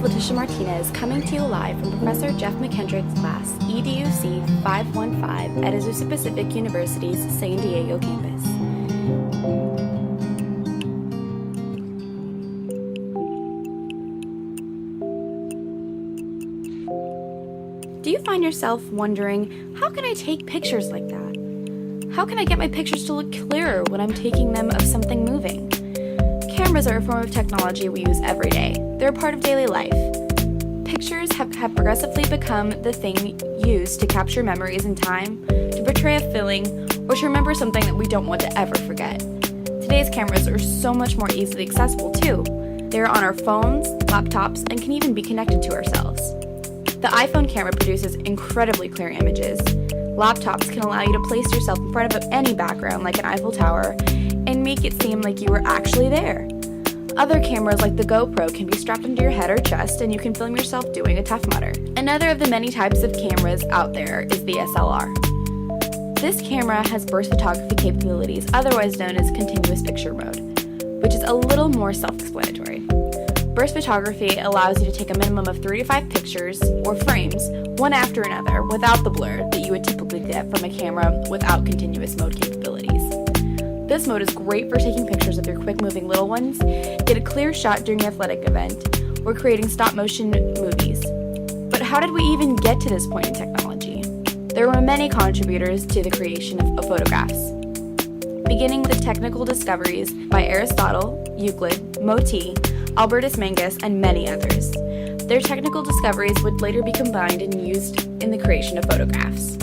Letitia Martinez, coming to you live from Professor Jeff McKendrick's class, EDUC 515 at Azusa Pacific University's San Diego campus. Do you find yourself wondering, how can I take pictures like that? How can I get my pictures to look clearer when I'm taking them of something moving? Cameras are a form of technology we use every day. They're a part of daily life. Pictures have progressively become the thing used to capture memories in time, to portray a feeling, or to remember something that we don't want to ever forget. Today's cameras are so much more easily accessible too. They're on our phones, laptops, and can even be connected to ourselves. The iPhone camera produces incredibly clear images. Laptops can allow you to place yourself in front of any background like an Eiffel Tower and make it seem like you were actually there. Other cameras like the GoPro can be strapped under your head or chest and you can film yourself doing a Tough Mudder. Another of the many types of cameras out there is the SLR. This camera has burst photography capabilities, otherwise known as continuous picture mode, which is a little more self-explanatory. Burst photography allows you to take a minimum of 3 to 5 pictures, or frames, one after another, without the blur that you would typically get from a camera without continuous mode capabilities. This mode is great for taking pictures of your quick-moving little ones, get a clear shot during an athletic event, or creating stop-motion movies. But how did we even get to this point in technology? There were many contributors to the creation of photographs, beginning with technical discoveries by Aristotle, Euclid, Moti, Albertus Mangus, and many others. Their technical discoveries would later be combined and used in the creation of photographs.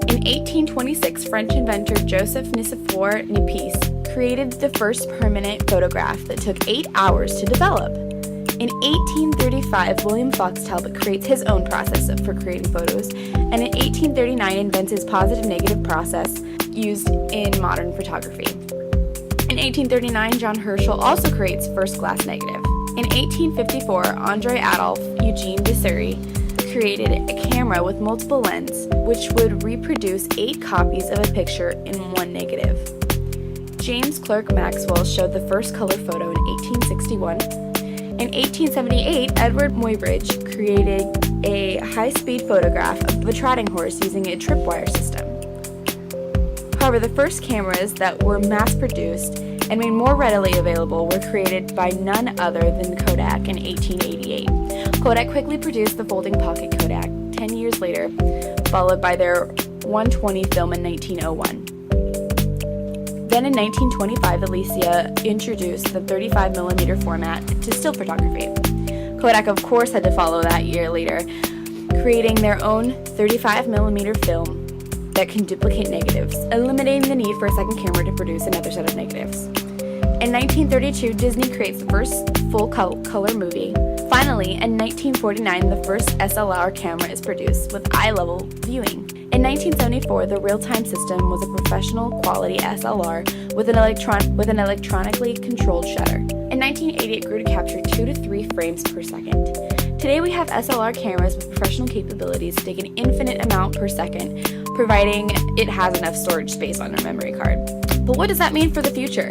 In 1826, French inventor Joseph Nicephore Niepce created the first permanent photograph that took 8 hours to develop. In 1835, William Fox Talbot creates his own process for creating photos, and in 1839 invents his positive-negative process used in modern photography. In 1839, John Herschel also creates first glass negative. In 1854, André Adolphe Eugene Desiré created a camera with multiple lenses, which would reproduce 8 copies of a picture in one negative. James Clerk Maxwell showed the first color photo in 1861. In 1878, Edward Muybridge created a high-speed photograph of a trotting horse using a tripwire system. However, the first cameras that were mass-produced and made more readily available were created by none other than Kodak in 1888. Kodak quickly produced the folding pocket Kodak 10 years later, followed by their 120 film in 1901. Then in 1925, Alecia introduced the 35mm format to still photography. Kodak, of course, had to follow that year later, creating their own 35mm film that can duplicate negatives, eliminating the need for a second camera to produce another set of negatives. In 1932, Disney creates the first full-color movie. Finally, in 1949, the first SLR camera is produced with eye-level viewing. In 1974, the real-time system was a professional-quality SLR with an electronically controlled shutter. In 1980, it grew to capture 2 to 3 frames per second. Today, we have SLR cameras with professional capabilities to take an infinite amount per second, providing it has enough storage space on our memory card. But what does that mean for the future?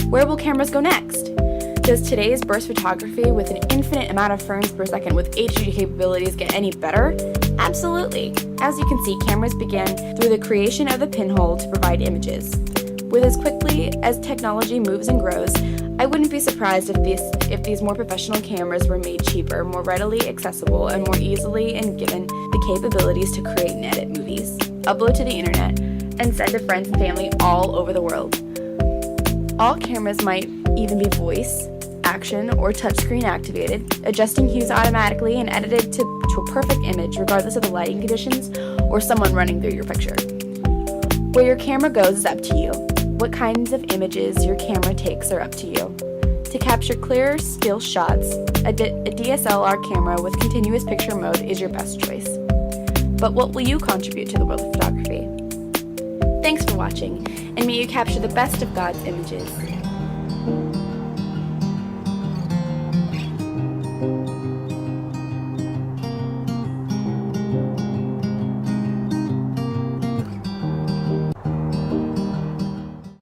Where will cameras go next? Does today's burst photography with an infinite amount of frames per second with HD capabilities get any better? Absolutely. As you can see, cameras began through the creation of the pinhole to provide images. With as quickly as technology moves and grows, I wouldn't be surprised if these more professional cameras were made cheaper, more readily accessible, and more easily and given the capabilities to create and edit movies, upload to the internet, and send to friends and family all over the world. All cameras might even be voice, action, or touchscreen activated, adjusting hues automatically and edited to a perfect image regardless of the lighting conditions or someone running through your picture. Where your camera goes is up to you. What kinds of images your camera takes are up to you. To capture clear, still shots, a DSLR camera with continuous picture mode is your best choice. But what will you contribute to the world of photography? Thanks for watching, and may you capture the best of God's images.